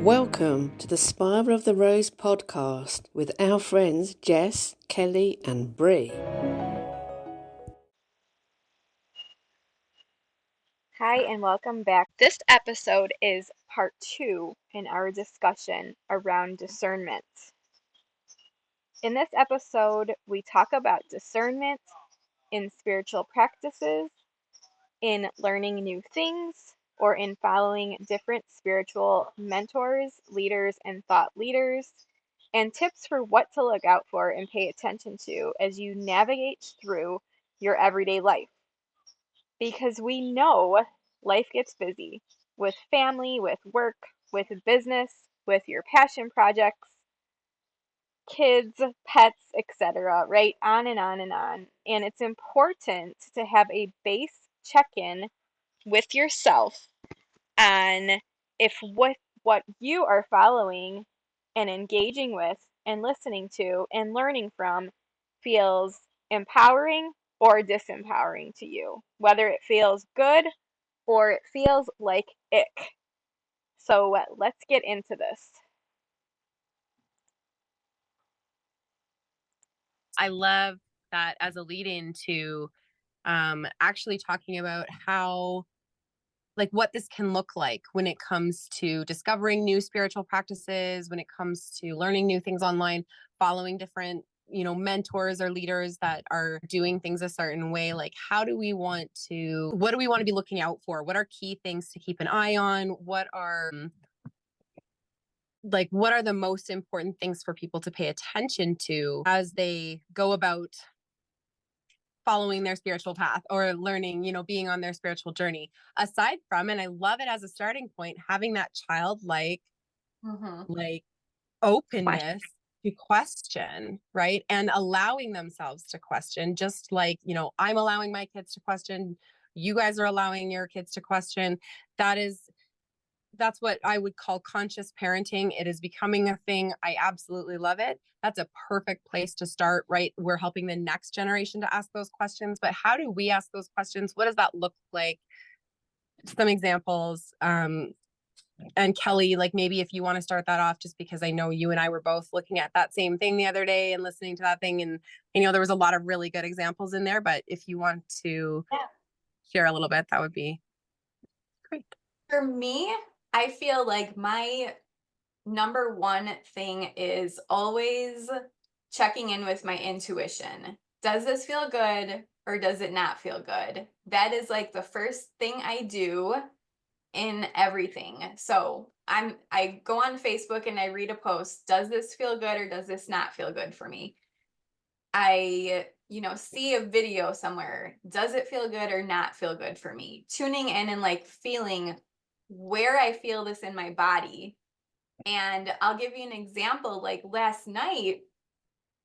Welcome to the Spiral of the Rose podcast with our friends Jess, Kelly and Bree. Hi and welcome back. This episode is part 2 in our discussion around discernment. In this episode, we talk about discernment in spiritual practices, in learning new things, or in following different spiritual mentors, leaders, and thought leaders, and tips for what to look out for and pay attention to as you navigate through your everyday life. Because we know life gets busy with family, with work, with business, with your passion projects, kids, pets, etc., right? On and on and on. And it's important to have a base check-in with yourself on if what you are following and engaging with and listening to and learning from feels empowering or disempowering to you, whether it feels good or it feels like ick. So let's get into this. I love that as a lead into actually talking about how, like, what this can look like when it comes to discovering new spiritual practices, when it comes to learning new things online, following different, mentors or leaders that are doing things a certain way. Like, what do we want to be looking out for? What are key things to keep an eye on? What are the most important things for people to pay attention to as they go about following their spiritual path or learning, being on their spiritual journey? Aside from, and I love it as a starting point, having that childlike, like, openness to question, right? And allowing themselves to question, just like, I'm allowing my kids to question, you guys are allowing your kids to question. That's what I would call conscious parenting. It is becoming a thing. I absolutely love it. That's a perfect place to start, right? We're helping the next generation to ask those questions, but how do we ask those questions? What does that look like? Some examples. And Kelly, like, maybe if you want to start that off, just because I know you and I were both looking at that same thing the other day and listening to that thing. And, there was a lot of really good examples in there, but if you want to share a little bit, that would be great. For me, I feel like my number one thing is always checking in with my intuition. Does this feel good or does it not feel good? That is like the first thing I do in everything. So I go on Facebook and I read a post. Does this feel good or does this not feel good for me? I see a video somewhere. Does it feel good or not feel good for me? Tuning in and like feeling where I feel this in my body. And I'll give you an example. Like last night,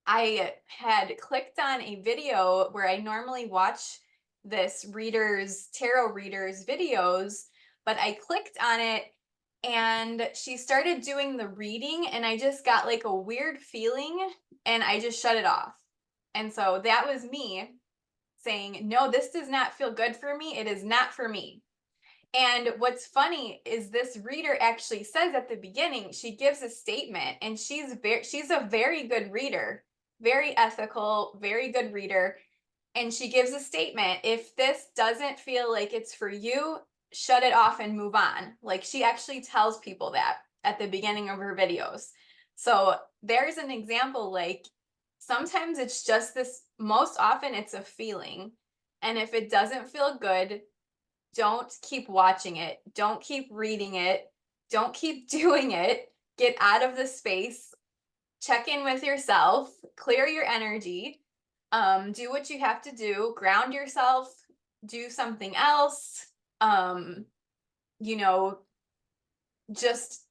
I had clicked on a video where I normally watch tarot readers videos, but I clicked on it and she started doing the reading and I just got like a weird feeling and I just shut it off. And so that was me saying, no, this does not feel good for me. It is not for me. And what's funny is this reader actually says at the beginning, she gives a statement, and she's a very good reader, very ethical, very good reader. And she gives a statement. If this doesn't feel like it's for you, shut it off and move on. Like, she actually tells people that at the beginning of her videos. So there's an example. Like, sometimes it's just this, most often it's a feeling. And if it doesn't feel good, don't keep watching it. Don't keep reading it. Don't keep doing it. Get out of the space. Check in with yourself. Clear your energy. Do what you have to do. Ground yourself. Do something else. Just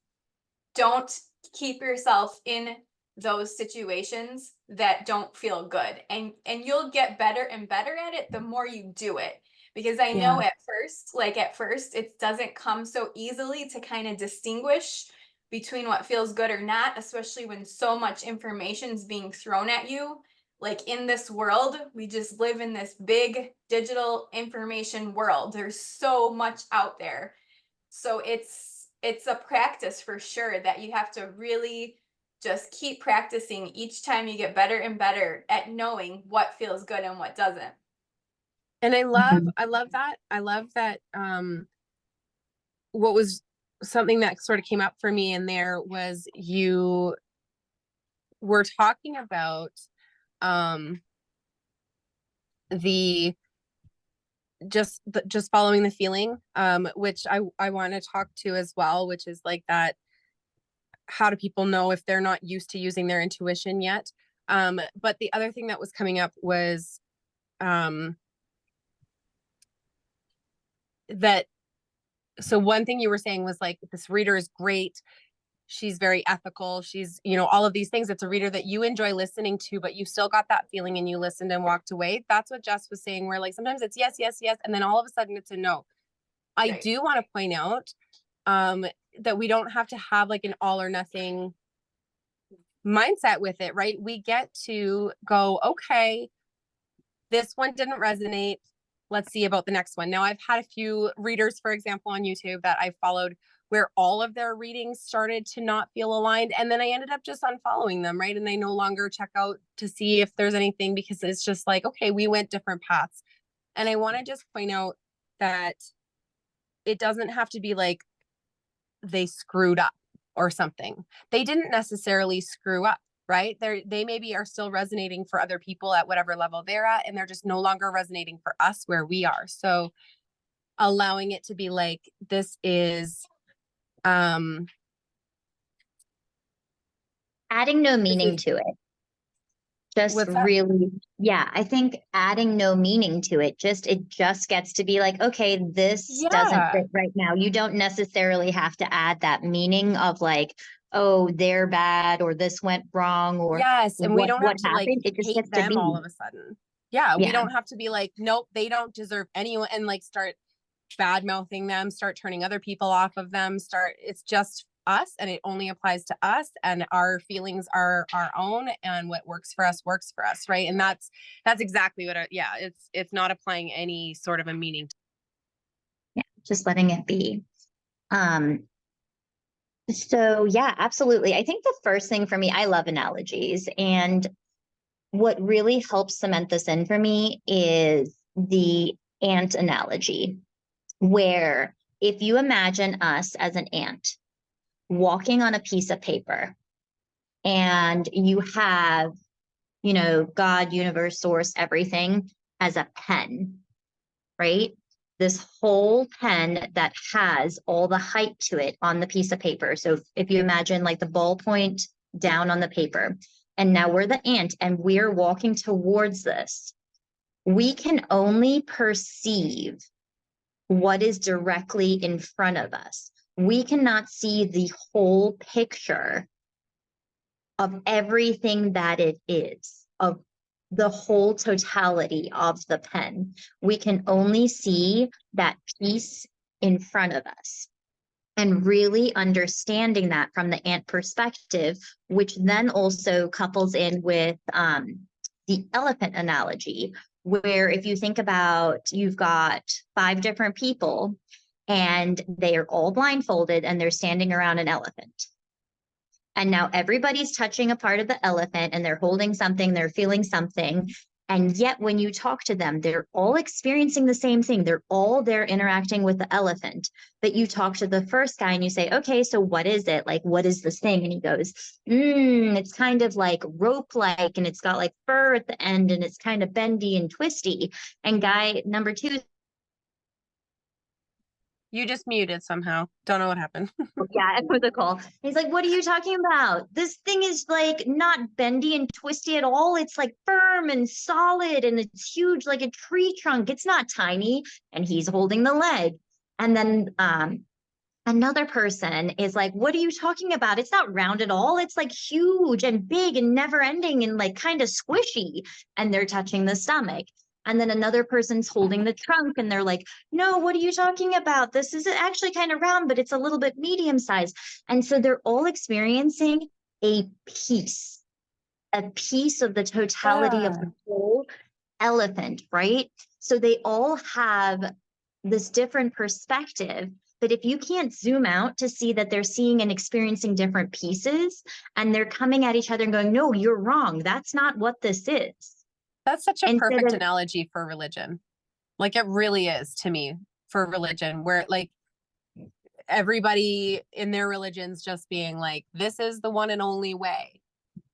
don't keep yourself in those situations that don't feel good. And you'll get better and better at it the more you do it. Because I know at first, it doesn't come so easily to kind of distinguish between what feels good or not, especially when so much information is being thrown at you. like in this world, we just live in this big digital information world. There's so much out there. So it's a practice for sure that you have to really just keep practicing. Each time you get better and better at knowing what feels good and what doesn't. And I love that. I love that. What was something that sort of came up for me in there was you were talking about the just following the feeling, which I want to talk to as well, which is like that, how do people know if they're not used to using their intuition yet? But the other thing that was coming up was that, so one thing you were saying was like, this reader is great, she's very ethical, she's, you know, all of these things. It's a reader that you enjoy listening to, but you still got that feeling and you listened and walked away. That's what Jess was saying, where like sometimes it's yes, yes, yes, and then all of a sudden it's a no. I Right. do want to point out that we don't have to have like an all or nothing mindset with it, right? We get to go, okay, this one didn't resonate, let's see about the next one. Now, I've had a few readers, for example, on YouTube that I followed where all of their readings started to not feel aligned. And then I ended up just unfollowing them, right? And they no longer check out to see if there's anything, because it's just like, okay, we went different paths. And I want to just point out that it doesn't have to be like they screwed up or something. They didn't necessarily screw up, right? They maybe are still resonating for other people at whatever level they're at, and they're just no longer resonating for us where we are. So allowing it to be like, this is adding no meaning to it. Just really, yeah, I think adding no meaning to it, it just gets to be like, okay, this doesn't fit right now. You don't necessarily have to add that meaning of like, oh, they're bad, or this went wrong, or yes, and we don't have to happened. like It just hate gets to them be all of a sudden. Yeah, we Yeah. don't have to be like, nope, they don't deserve anyone, and like start bad mouthing them, start turning other people off of them, it's just us, and it only applies to us, and our feelings are our own, and what works for us, right? And that's exactly what it's not applying any sort of a meaning to. Yeah, just letting it be. So yeah, absolutely. I think the first thing for me, I love analogies, and what really helps cement this in for me is the ant analogy, where if you imagine us as an ant walking on a piece of paper, and you have, God, universe, source, everything as a pen, right? This whole pen that has all the height to it on the piece of paper. So if you imagine like the ballpoint down on the paper, and now we're the ant and we're walking towards this, we can only perceive what is directly in front of us. We cannot see the whole picture of everything that it is, of the whole totality of the pen. We can only see that piece in front of us. And really understanding that from the ant perspective, which then also couples in with the elephant analogy, where if you think about, you've got 5 different people and they are all blindfolded and they're standing around an elephant. And now everybody's touching a part of the elephant and they're holding something, they're feeling something. And yet when you talk to them, they're all experiencing the same thing. They're all there interacting with the elephant. But you talk to the first guy and you say, okay, so what is it? Like, what is this thing? And he goes, it's kind of like rope-like, and it's got like fur at the end, and it's kind of bendy and twisty. And guy number 2, You just muted somehow. Don't know what happened. yeah, it was a call. He's like, what are you talking about? This thing is like not bendy and twisty at all. It's like firm and solid, and it's huge like a tree trunk. It's not tiny. And he's holding the leg. And then another person is like, what are you talking about? It's not round at all. It's like huge and big and never ending and like kind of squishy. And they're touching the stomach. And then another person's holding the trunk and they're like, no, what are you talking about? This is actually kind of round, but it's a little bit medium sized. And so they're all experiencing a piece a piece of the totality of the whole elephant, right? So they all have this different perspective. But if you can't zoom out to see that they're seeing and experiencing different pieces and they're coming at each other and going, no, you're wrong. That's not what this is. That's such a Instead perfect of, analogy for religion. Like it really is to me for religion, where like everybody in their religions just being like, this is the one and only way.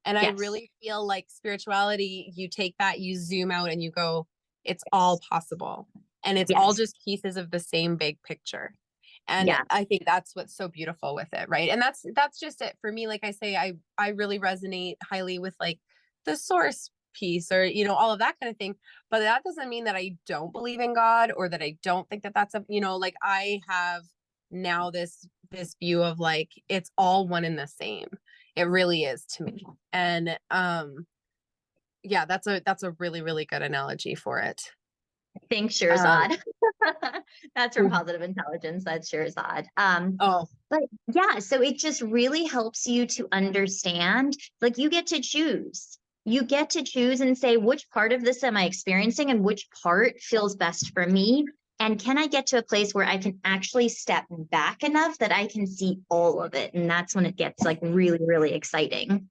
And I yes, really feel like spirituality, you take that, you zoom out and you go, it's all possible. And it's all yes, just pieces of the same big picture. And yeah, I think that's what's so beautiful with it, right? And that's just it for me. Like I say, I really resonate highly with like the source piece or, you know, all of that kind of thing. But that doesn't mean that I don't believe in God or that I don't think that that's a, you know, like I have now this view of like it's all one and the same. It really is to me. And yeah, that's a really, really good analogy for it. I think Um, Shirzad. That's from Positive Intelligence. That's Shirzad. oh, But yeah, so it just really helps you to understand, like you get to choose. You get to choose and say, which part of this am I experiencing and which part feels best for me? And can I get to a place where I can actually step back enough that I can see all of it? And that's when it gets like really, really exciting.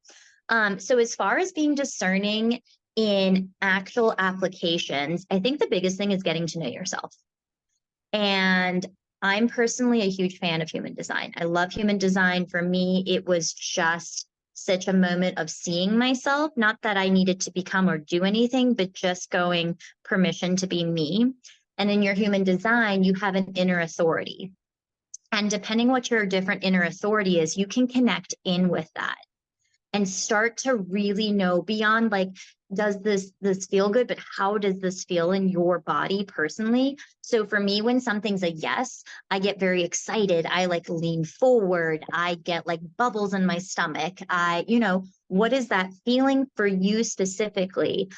So as far as being discerning in actual applications, I think the biggest thing is getting to know yourself. And I'm personally a huge fan of human design. I love human design. For me, it was just such a moment of seeing myself, not that I needed to become or do anything, but just going permission to be me. And in your human design, you have an inner authority. And depending what your different inner authority is, you can connect in with that and start to really know beyond like, does this feel good, but how does this feel in your body personally? So for me, when something's a yes, I get very excited. I like lean forward. I get like bubbles in my stomach. What is that feeling for you specifically?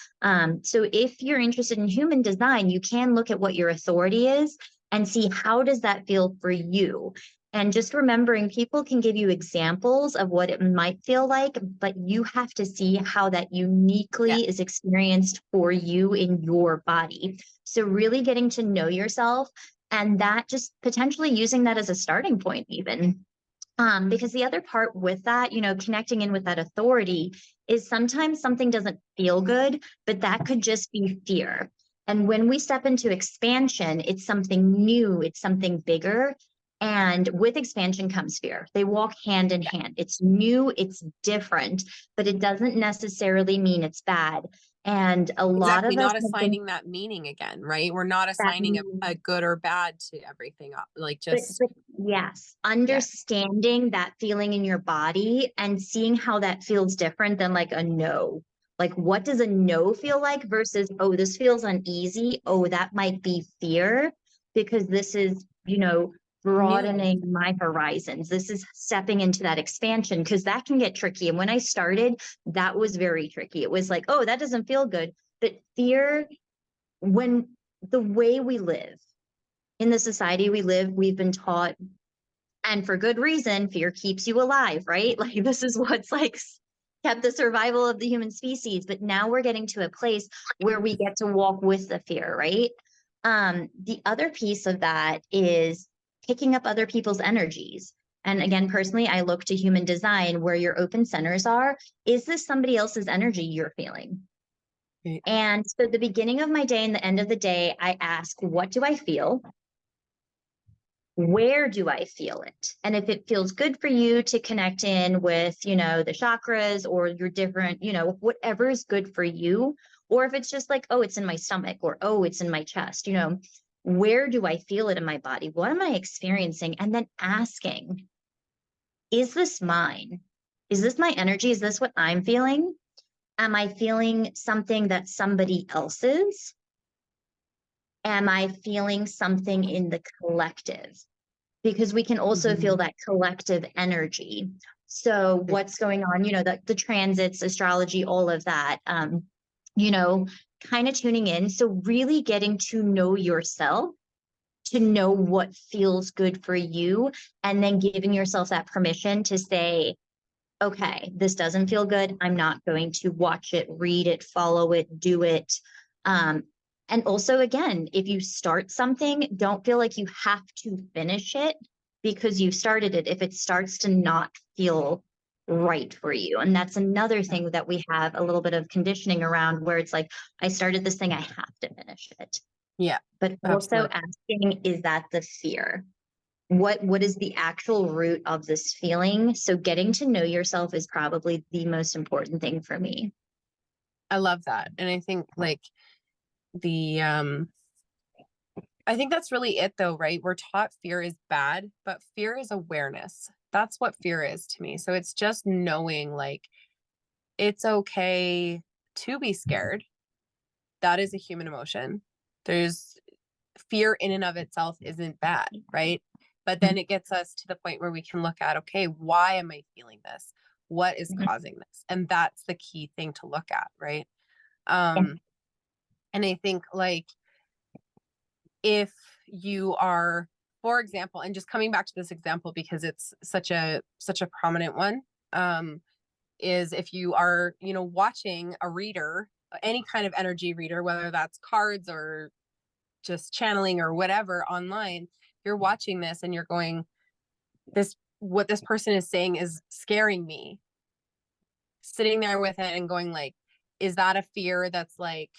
So if you're interested in human design, you can look at what your authority is and see how does that feel for you. And just remembering people can give you examples of what it might feel like, but you have to see how that uniquely yeah. is experienced for you in your body. So really getting to know yourself and that just potentially using that as a starting point even. Because the other part with that, connecting in with that authority is sometimes something doesn't feel good, but that could just be fear. And when we step into expansion, it's something new, it's something bigger. And with expansion comes fear. They walk hand in hand. It's new, it's different, but it doesn't necessarily mean it's bad. And a lot Exactly. of us Not have been assigning that meaning again, right? We're not that assigning a good or bad to everything. Like But, just, but yes, yeah. understanding that feeling in your body and seeing how that feels different than like a no. Like, what does a no feel like versus, oh, this feels uneasy. Oh, that might be fear because this is, New. broadening my horizons. This is stepping into that expansion because that can get tricky. And when I started, that was very tricky. It was like, oh, that doesn't feel good. But fear, when the way we live, in the society we live, we've been taught, and for good reason, fear keeps you alive, right? Like this is what's like kept the survival of the human species. But now we're getting to a place where we get to walk with the fear, right? The other piece of that is picking up other people's energies. And again, personally, I look to human design where your open centers are. Is this somebody else's energy you're feeling? Right. And so the beginning of my day and the end of the day, I ask, what do I feel? Where do I feel it? And if it feels good for you to connect in with, the chakras or your different, whatever is good for you, or if it's just like, oh, it's in my stomach or, oh, it's in my chest, where do I feel it in my body? What am I experiencing? And then asking, is this mine? Is this my energy? Is this what I'm feeling? Am I feeling something that somebody else's? Am I feeling something in the collective? Because we can also feel that collective energy. So what's going on, the transits, astrology, all of that, kind of tuning in. So really getting to know yourself, to know what feels good for you, and then giving yourself that permission to say, okay, this doesn't feel good. I'm not going to watch it, read it, follow it, do it. And also, again, if you start something, don't feel like you have to finish it because you started it if it starts to not feel right for you. And that's another thing that we have a little bit of conditioning around, where it's like, I started this thing, I have to finish it. Yeah, But also absolutely. asking, is that the fear? What is the actual root of this feeling? So getting to know yourself is probably the most important thing for me. I love that. And I think like the I think that's really it though, right? We're taught fear is bad, but fear is awareness. That's what fear is to me. So it's just knowing like it's okay to be scared. That is a human emotion. There's fear in and of itself isn't bad, right? But then it gets us to the point where we can look at, okay, why am I feeling this? What is Mhm. causing this? And that's the key thing to look at, right? Yeah. And I think like if you are, for example, and just coming back to this example because it's such a prominent one, is if you are, you know, watching a reader, any kind of energy reader, whether that's cards or just channeling or whatever online, you're watching this and you're going, this, what this person is saying is scaring me. Sitting there with it and going like, is that a fear that's like,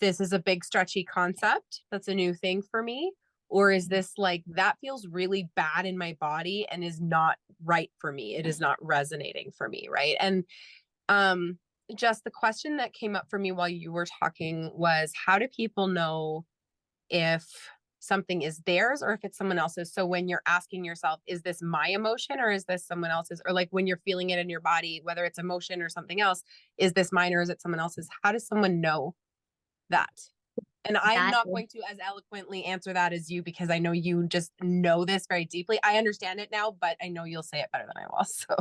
this is a big stretchy concept that's a new thing for me? Or is this like, that feels really bad in my body and is not right for me? It is not resonating for me, right? And um just the question that came up for me while you were talking was, how do people know if something is theirs or if it's someone else's? So when you're asking yourself, is this my emotion or is this someone else's? Or like when you're feeling it in your body, whether it's emotion or something else, is this mine or is it someone else's? How does someone know that? And I'm That not going to as eloquently answer that as you because I know you just know this very deeply. I understand it now, but I know you'll say it better than I will. So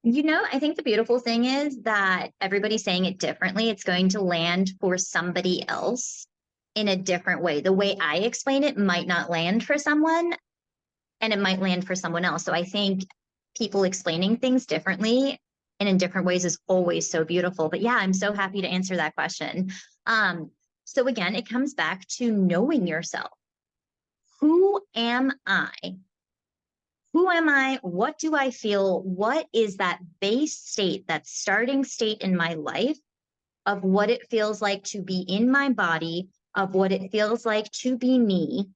I think the beautiful thing is that everybody's saying it differently. It's going to land for somebody else in a different way. The way I explain it might not land for someone, and it might land for someone else. So I think people explaining things differently and in different ways is always so beautiful. But yeah, I'm so happy to answer that question. So again, it comes back to knowing yourself. Who am I? Who am I? What do I feel? What is that base state, that starting state in my life of what it feels like to be in my body, of what it feels like to be me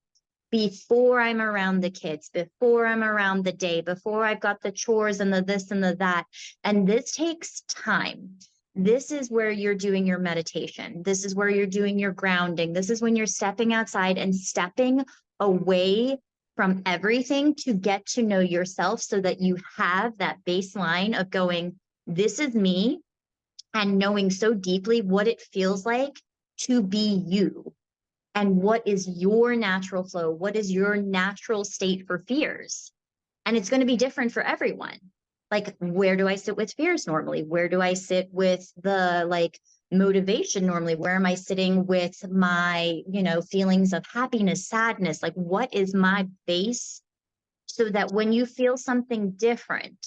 before I'm around the kids, before I'm around the day, before I've got the chores and the this and the that. And this takes time. This is where you're doing your meditation. This is where you're doing your grounding. This is when you're stepping outside and stepping away from everything to get to know yourself so that you have that baseline of going, this is me, and knowing so deeply what it feels like to be you and what is your natural flow, what is your natural state for fears. And it's going to be different for everyone. Like, where do I sit with fears normally? Where do I sit with the like motivation normally? Where am I sitting with my, feelings of happiness, sadness? Like, what is my base, so that when you feel something different,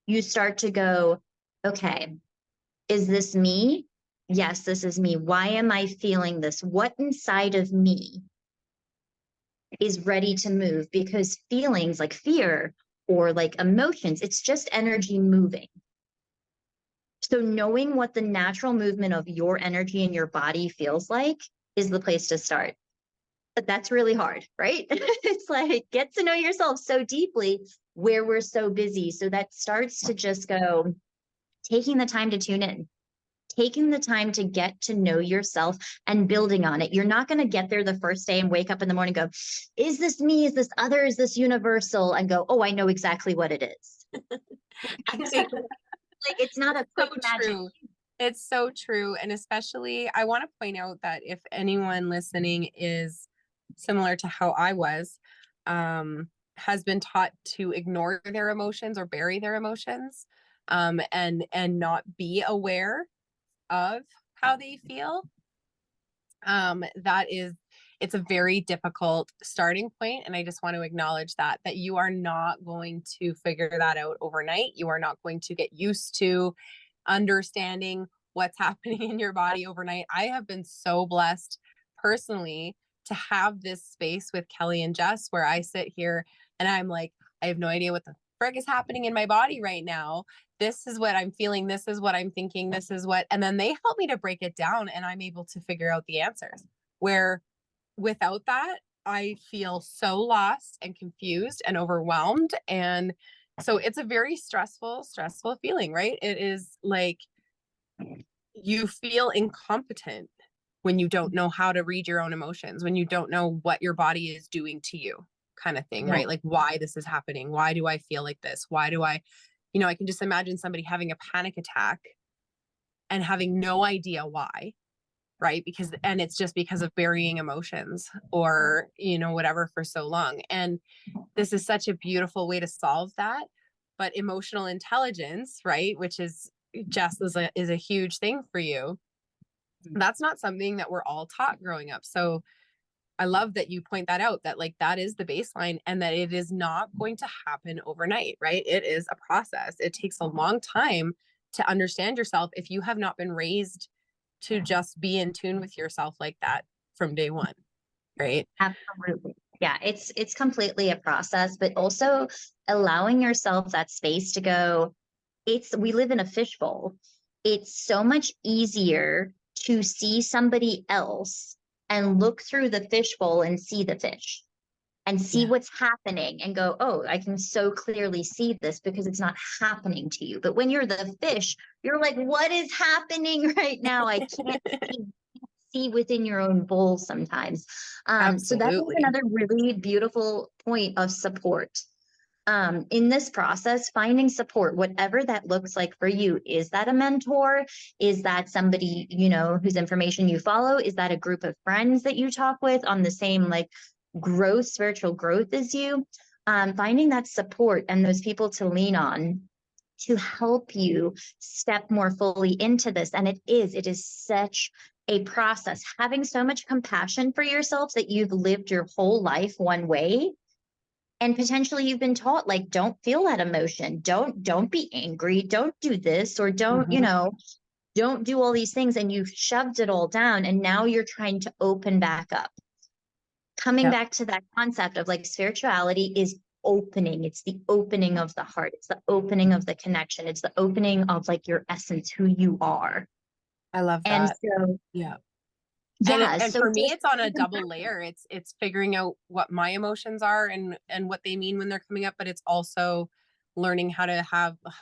you start to go, okay, is this me? Yes, this is me. Why am I feeling this? What inside of me is ready to move? Because feelings like fear or like emotions, it's just energy moving. So knowing what the natural movement of your energy in your body feels like is the place to start. But that's really hard, right? It's like, get to know yourself so deeply where we're so busy. So that starts to just go, taking the time to tune in, taking the time to get to know yourself and building on it. You're not going to get there the first day and wake up in the morning and go, is this me? Is this other? Is this universal? And go, oh, I know exactly what it is. Like, it's not a so quick magic. true. It's so true. And especially, I want to point out that if anyone listening is similar to how I was, has been taught to ignore their emotions or bury their emotions, and not be aware of how they feel, that is, it's a very difficult starting point. And I just want to acknowledge that you are not going to figure that out overnight. You are not going to get used to understanding what's happening in your body overnight. I have been so blessed personally to have this space with Kelly and Jess where I sit here and I'm like, I have no idea what the frick is happening in my body right now. This is what I'm feeling. This is what I'm thinking. This is what, and then they help me to break it down and I'm able to figure out the answers. Where without that, I feel so lost and confused and overwhelmed. And so it's a very stressful feeling, right? It is like you feel incompetent when you don't know how to read your own emotions, when you don't know what your body is doing to you, kind of thing, right? Like why this is happening. Why do I feel like this? Why do I, I can just imagine somebody having a panic attack and having no idea why, right? And it's just because of burying emotions or, whatever for so long. And this is such a beautiful way to solve that. But emotional intelligence, right? Which is just is a huge thing for you. That's not something that we're all taught growing up. So I love that you point that out, that like that is the baseline and that it is not going to happen overnight, right? It is a process. It takes a long time to understand yourself if you have not been raised to just be in tune with yourself like that from day one, right? Absolutely. Yeah, it's completely a process, but also allowing yourself that space to go, we live in a fishbowl. It's so much easier to see somebody else and look through the fishbowl and see the fish and see what's happening and go, oh, I can so clearly see this because it's not happening to you. But when you're the fish, you're like, what is happening right now? I can't see within your own bowl sometimes. So that is another really beautiful point of support. In this process, finding support, whatever that looks like for you. Is that a mentor? Is that somebody, whose information you follow? Is that a group of friends that you talk with on the same spiritual growth as you? Finding that support and those people to lean on to help you step more fully into this. And it is such a process. Having so much compassion for yourself that you've lived your whole life one way, and potentially you've been taught, like, don't feel that emotion. Don't be angry. Don't do this, or don't do all these things. And you've shoved it all down. And now you're trying to open back up. Coming back to that concept of like spirituality is opening. It's the opening of the heart. It's the opening of the connection. It's the opening of like your essence, who you are. I love that. And so, and for me, it's on a double layer. It's figuring out what my emotions are and what they mean when they're coming up, but it's also learning how to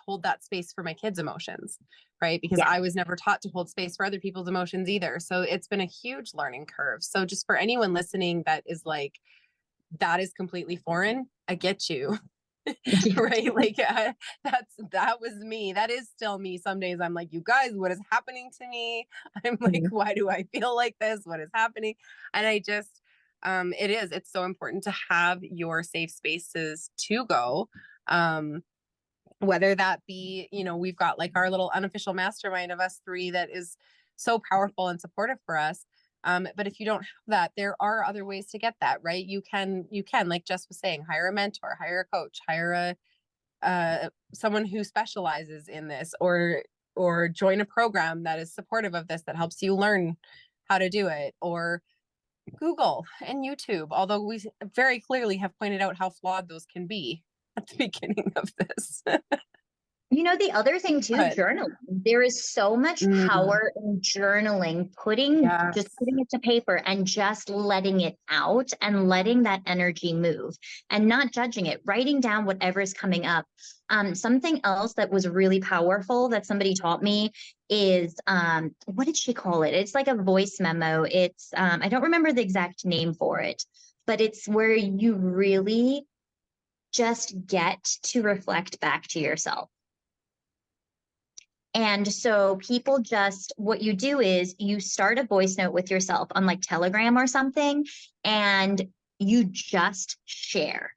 hold that space for my kids' emotions, right? Because I was never taught to hold space for other people's emotions either. So it's been a huge learning curve. So just for anyone listening that is like, that is completely foreign, I get you. Right? Like that was me. That is still me. Some days I'm like, you guys, what is happening to me? I'm like, why do I feel like this? What is happening? And I just, it's so important to have your safe spaces to go. Whether that be, we've got like our little unofficial mastermind of us three that is so powerful and supportive for us. But if you don't have that, there are other ways to get that, right? You can, like Jess was saying, hire a mentor, hire a coach, hire someone who specializes in this, or join a program that is supportive of this, that helps you learn how to do it, or Google and YouTube, although we very clearly have pointed out how flawed those can be at the beginning of this. The other thing too, journaling. There is so much power in journaling, just putting it to paper and just letting it out and letting that energy move and not judging it, writing down whatever is coming up. Something else that was really powerful that somebody taught me is, what did she call it? It's like a voice memo. It's, I don't remember the exact name for it, but it's where you really just get to reflect back to yourself. And so what you do is you start a voice note with yourself on like Telegram or something, and you just share.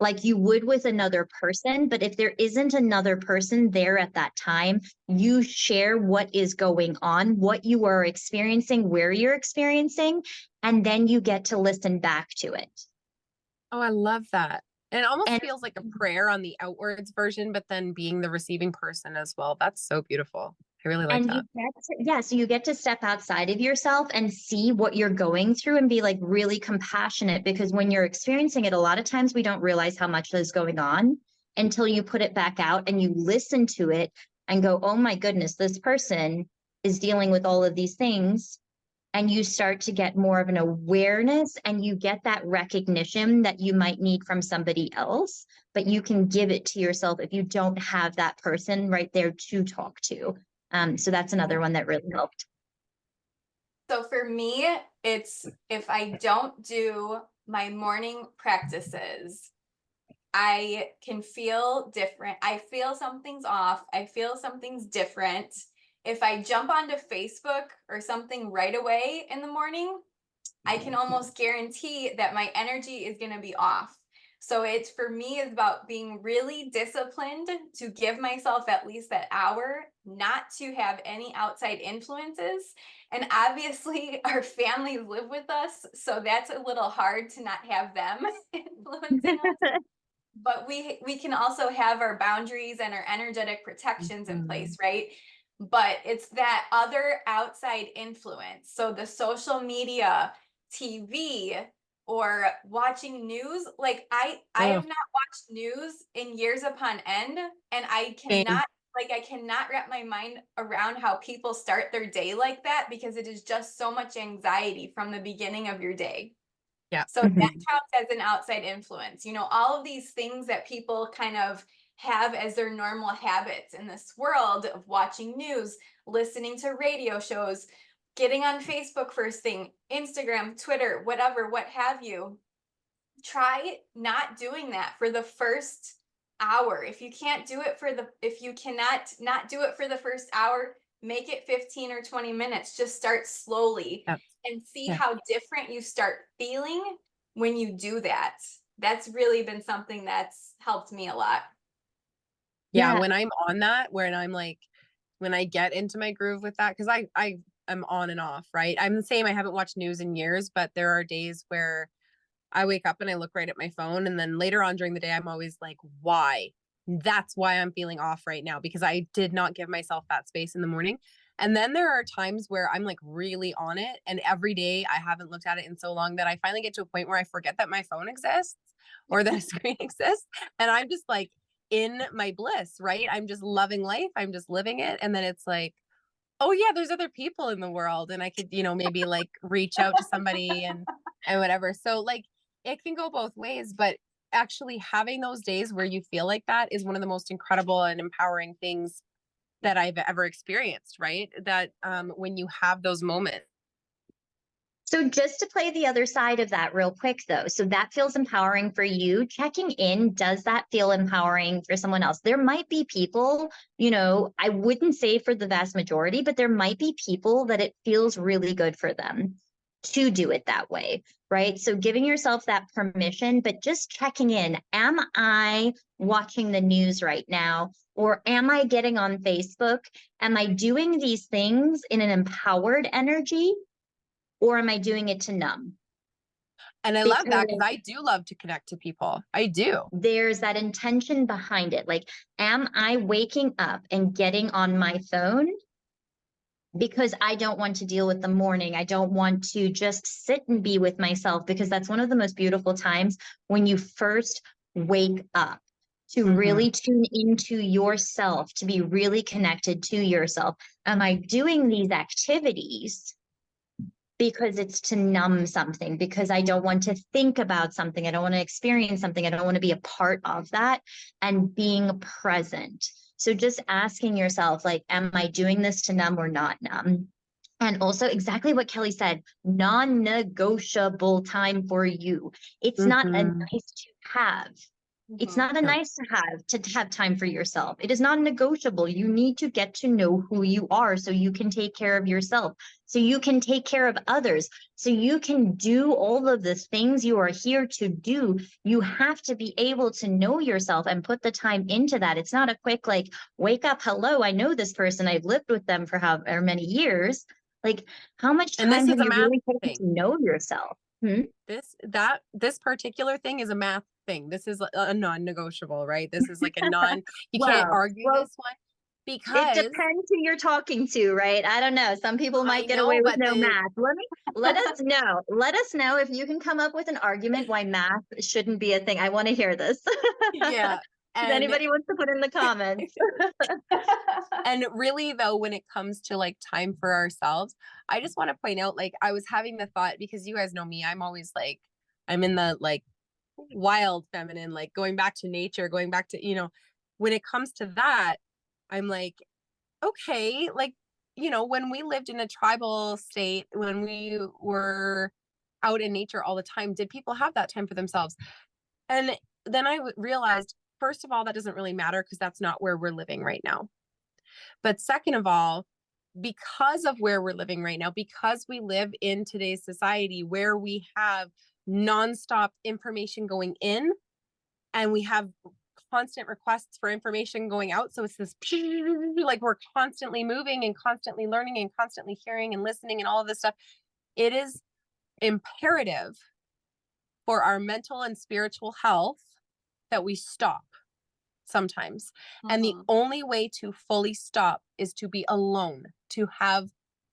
like you would with another person. But if there isn't another person there at that time, you share what is going on, what you are experiencing, where you're experiencing, and then you get to listen back to it. Oh, I love that. And it almost And feels like a prayer on the outwards version, but then being the receiving person as well. That's so beautiful. I really like you that. get to, yeah, so you get to step outside of yourself and see what you're going through and be like really compassionate, because when you're experiencing it, a lot of times we don't realize how much is going on until you put it back out and you listen to it and go, oh my goodness, this person is dealing with all of these things. And you start to get more of an awareness, and you get that recognition that you might need from somebody else, but you can give it to yourself if you don't have that person right there to talk to. So that's another one that really helped. So for me, it's if I don't do my morning practices, I can feel different. I feel something's off. I feel something's different. If I jump onto Facebook or something right away in the morning, I can almost guarantee that my energy is going to be off. So it's for me is about being really disciplined to give myself at least that hour, not to have any outside influences. And obviously our families live with us, so that's a little hard to not have them influencing us. But we can also have our boundaries and our energetic protections in place, right? But it's that other outside influence. So the social media, TV, or watching news. Like I have not watched news in years upon end, and I cannot wrap my mind around how people start their day like that, because it is just so much anxiety from the beginning of your day. Yeah. So that counts as an outside influence. You know, all of these things that people kind of have as their normal habits in this world of watching news, listening to radio shows, getting on Facebook first thing, Instagram, Twitter, whatever, what have you. Try not doing that for the first hour. If you cannot not do it for the first hour, make it 15 or 20 minutes. Just start slowly and see how different you start feeling when you do that. That's really been something that's helped me a lot. Yeah, when I'm on that, when I'm like, when I get into my groove with that, because I am on and off, right? I'm the same. I haven't watched news in years, but there are days where I wake up and I look right at my phone, and then later on during the day, I'm always like, why? That's why I'm feeling off right now, because I did not give myself that space in the morning. And then there are times where I'm like really on it, and every day I haven't looked at it in so long that I finally get to a point where I forget that my phone exists or that a screen exists. And I'm just like in my bliss, right? I'm just loving life. I'm just living it. And then it's like, oh yeah, there's other people in the world, and I could, maybe like reach out to somebody and whatever. So like it can go both ways, but actually having those days where you feel like that is one of the most incredible and empowering things that I've ever experienced, right? That when you have those moments. So just to play the other side of that real quick, though, so that feels empowering for you. Checking in, does that feel empowering for someone else? There might be people, I wouldn't say for the vast majority, but there might be people that it feels really good for them to do it that way, right? So giving yourself that permission, but just checking in. Am I watching the news right now? Or am I getting on Facebook? Am I doing these things in an empowered energy? Or am I doing it to numb? And I love that, because I do love to connect to people. I do. There's that intention behind it. Like, am I waking up and getting on my phone because I don't want to deal with the morning? I don't want to just sit and be with myself, because that's one of the most beautiful times when you first wake up, to really tune into yourself, to be really connected to yourself. Am I doing these activities because it's to numb something, because I don't want to think about something, I don't want to experience something, I don't want to be a part of that, and being present? So just asking yourself, like, am I doing this to numb or not numb? And also exactly what Kelly said, non-negotiable time for you. It's not a nice to have. It's Mhm. not a No. nice to have time for yourself. It is not negotiable. You need to get to know who you are so you can take care of yourself, so you can take care of others, so you can do all of the things you are here to do. You have to be able to know yourself and put the time into that. It's not a quick, like, wake up, hello, I know this person, I've lived with them for however many years. Like, how much And this time is have a you math really taken thing. to know yourself? This particular thing is a math thing. This is a non-negotiable, right? This is like a you can't Well, argue well, this one it because depends who you're talking to, right? I don't know. Some people I might get know, away with but no math. Let us know. Let us know if you can come up with an argument why math shouldn't be a thing. I want to hear this. yeah. If And anybody wants to put in the comments. and really though, when it comes to like time for ourselves, I just want to point out, like, I was having the thought, because you guys know me, I'm always like, I'm in the like wild feminine, like going back to nature, going back to, when it comes to that, I'm like, okay, like, when we lived in a tribal state, when we were out in nature all the time, did people have that time for themselves? And then I realized, first of all, that doesn't really matter because that's not where we're living right now. But second of all, because of where we're living right now, because we live in today's society where we have nonstop information going in and we have constant requests for information going out. So it's this like we're constantly moving and constantly learning and constantly hearing and listening and all of this stuff. It is imperative for our mental and spiritual health that we stop sometimes. And the Mhm. only way to fully stop is to be alone, to have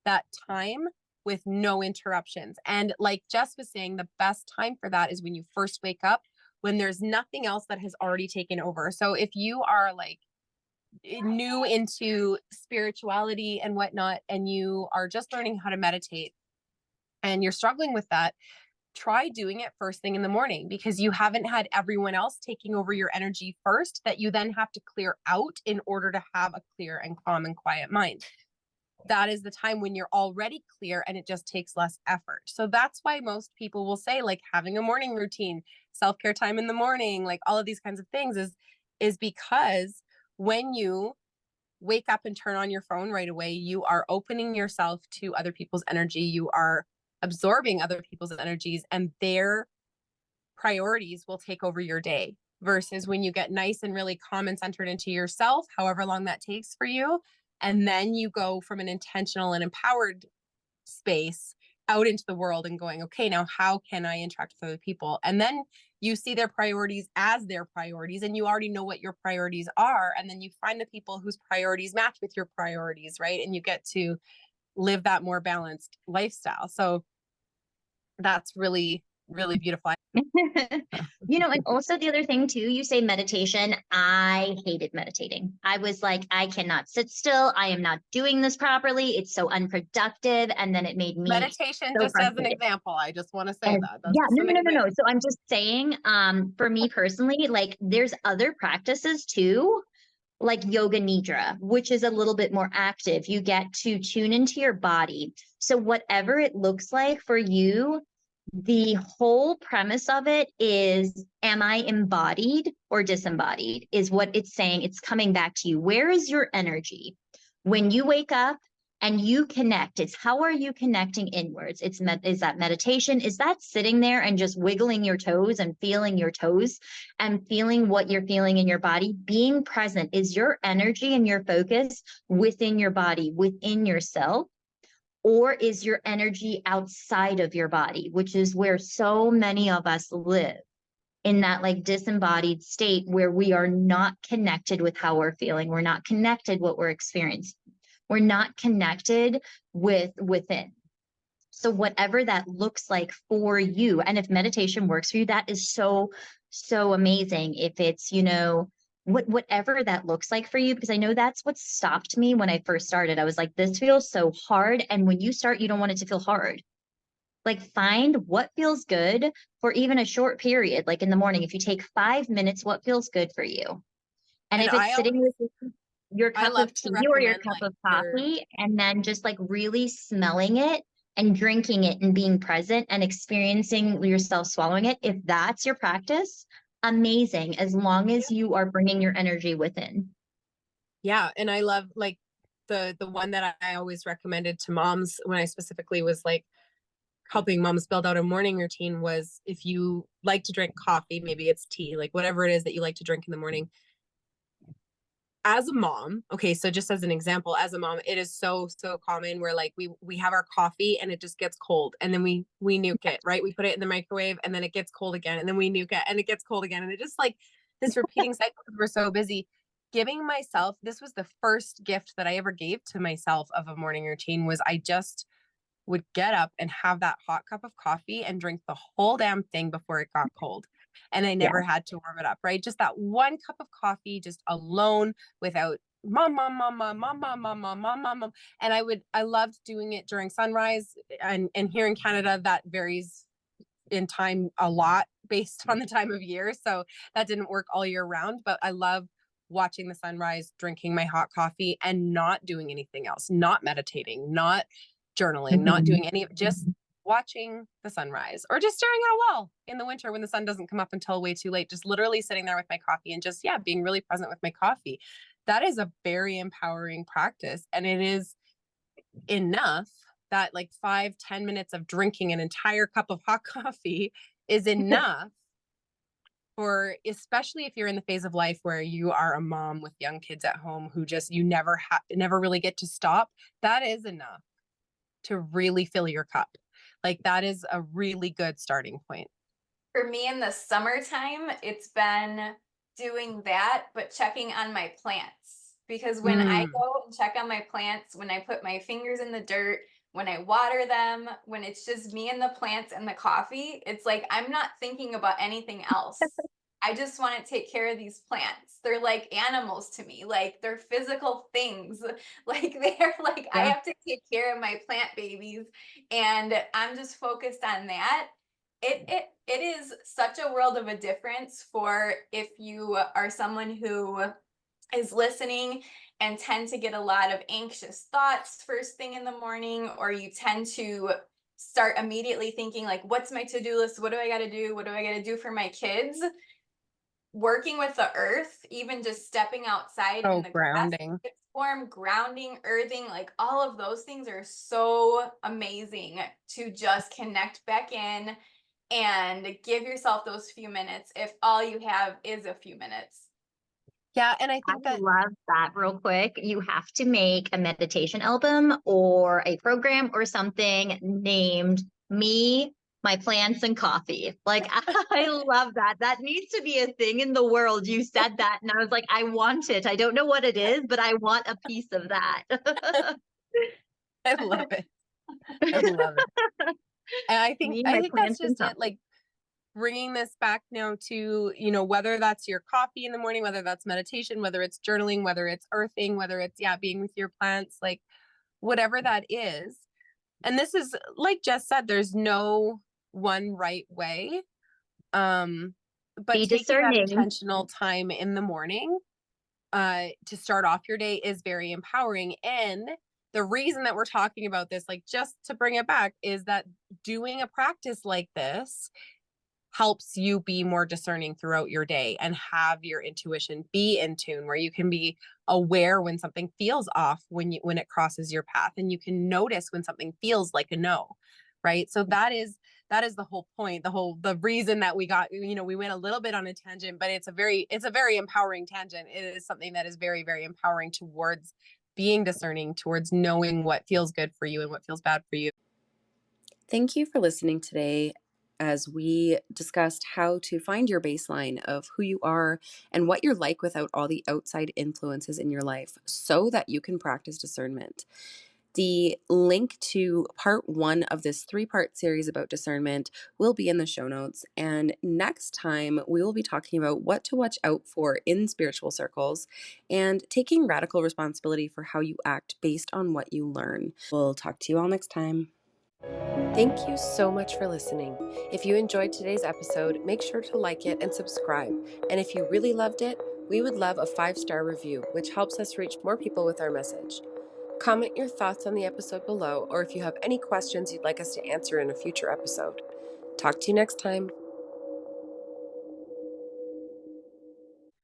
that time with no interruptions. And like Jess was saying, the best time for that is when you first wake up, when there's nothing else that has already taken over. So if you are like new into spirituality and whatnot, and you are just learning how to meditate and you're struggling with that, try doing it first thing in the morning, because you haven't had everyone else taking over your energy first that you then have to clear out in order to have a clear and calm and quiet mind. That is the time when you're already clear and it just takes less effort. So that's why most people will say, like, having a morning routine, self-care time in the morning, like all of these kinds of things is because when you wake up and turn on your phone right away, you are opening yourself to other people's energy. You are absorbing other people's energies, and their priorities will take over your day. Versus when you get nice and really calm and centered into yourself, however long that takes for you, and then you go from an intentional and empowered space out into the world and going, okay, now how can I interact with other people? And then you see their priorities as their priorities, and you already know what your priorities are. And then you find the people whose priorities match with your priorities, right? And you get to live that more balanced lifestyle. So that's really, really beautiful. And also the other thing too, you say meditation. I hated meditating. I was like, I cannot sit still. I am not doing this properly. It's so unproductive. And then it made me Meditation, so just as an frustrated. example, I just want to say And that that's yeah, just no, an no, no, no, no. example. So I'm just saying, for me personally, like there's other practices too, like yoga nidra, which is a little bit more active. You get to tune into your body. So whatever it looks like for you, the whole premise of it is, am I embodied or disembodied? Is what it's saying. It's coming back to you. Where is your energy? When you wake up and you connect, it's how are you connecting inwards? Is that meditation? Is that sitting there and just wiggling your toes and feeling your toes and feeling what you're feeling in your body? Being present. Is your energy and your focus within your body, within yourself? Or is your energy outside of your body, which is where so many of us live, in that like disembodied state where we are not connected with how we're feeling. We're not connected what we're experiencing. We're not connected with within. So whatever that looks like for you, and if meditation works for you, that is so, so amazing. If it's, whatever that looks like for you, because I know that's what stopped me when I first started. I was like, this feels so hard. And when you start, you don't want it to feel hard. Like find what feels good for even a short period, like in the morning. If you take 5 minutes, what feels good for you? And And if it's sitting with your I cup love of to tea or your recommend, cup like, of for coffee, and then just like really smelling it and drinking it and being present and experiencing yourself swallowing it, if that's your practice, amazing, as long as you are bringing your energy within. Yeah. And I love like the one that I always recommended to moms when I specifically was like helping moms build out a morning routine was, if you like to drink coffee, maybe it's tea, like whatever it is that you like to drink in the morning, as a mom, okay, so just as an example, as a mom, it is so common where like we have our coffee and it just gets cold, and then we nuke it, right? We put it in the microwave and then it gets cold again, and then we nuke it and it gets cold again, and it just like this repeating cycle because we're so busy. Giving myself, this was the first gift that I ever gave to myself of a morning routine, was I just would get up and have that hot cup of coffee and drink the whole damn thing before it got cold. And I never had to warm it up, right? Just that one cup of coffee, just alone, without mom, mom, mom, mom, mom, mom, mom, mom, mom, mom, mom. And I loved doing it during sunrise. And here in Canada, that varies in time a lot based on the time of year. So that didn't work all year round, but I love watching the sunrise, drinking my hot coffee, and not doing anything else, not meditating, not journaling, not doing any of, just watching the sunrise, or just staring at a wall in the winter when the sun doesn't come up until way too late, just literally sitting there with my coffee and just, yeah, being really present with my coffee. That is a very empowering practice. And it is enough that like 5-10 minutes of drinking an entire cup of hot coffee is enough for, especially if you're in the phase of life where you are a mom with young kids at home who just, you never really get to stop. That is enough to really fill your cup. Like that is a really good starting point. For me in the summertime, it's been doing that, but checking on my plants. Because when I go and check on my plants, when I put my fingers in the dirt, when I water them, when it's just me and the plants and the coffee, it's like I'm not thinking about anything else. I just want to take care of these plants. They're like animals to me, like they're physical things. Like they're like, I have to take care of my plant babies, and I'm just focused on that. It is such a world of a difference for if you are someone who is listening and tend to get a lot of anxious thoughts first thing in the morning, or you tend to start immediately thinking like, what's my to-do list? What do I got to do? What do I got to do for my kids? Working with the earth, even just stepping outside in the grounding. grass form, grounding, earthing, like all of those things are so amazing to just connect back in and give yourself those few minutes if all you have is a few minutes. Yeah, and I think that love that. Real quick, you have to make a meditation album or a program or something named Me, My Plants and Coffee. Like, I love that. That needs to be a thing in the world. You said that, and I was like, I want it. I don't know what it is, but I want a piece of that. I love it. I love it. And I think Me, my that's plants and just it. Like bringing this back now to, you know, whether that's your coffee in the morning, whether that's meditation, whether it's journaling, whether it's earthing, whether it's, yeah, being with your plants, like whatever that is. And this is, like Jess said, there's no one right way. But Be taking that discerning. intentional time in the morning to start off your day is very empowering. And the reason that we're talking about this, like just to bring it back, is that doing a practice like this helps you be more discerning throughout your day and have your intuition be in tune, where you can be aware when something feels off, when it crosses your path, and you can notice when something feels like a no, right? So that is the whole point, the reason that we got, you know, we went a little bit on a tangent, but it's a very empowering tangent. It is something that is very, very empowering towards being discerning, towards knowing what feels good for you and what feels bad for you. Thank you for listening today as we discussed how to find your baseline of who you are and what you're like without all the outside influences in your life so that you can practice discernment. The link to part 1 of this 3-part series about discernment will be in the show notes. And next time, we will be talking about what to watch out for in spiritual circles and taking radical responsibility for how you act based on what you learn. We'll talk to you all next time. Thank you so much for listening. If you enjoyed today's episode, make sure to like it and subscribe. And if you really loved it, we would love a 5-star review, which helps us reach more people with our message. Comment your thoughts on the episode below, or if you have any questions you'd like us to answer in a future episode. Talk to you next time.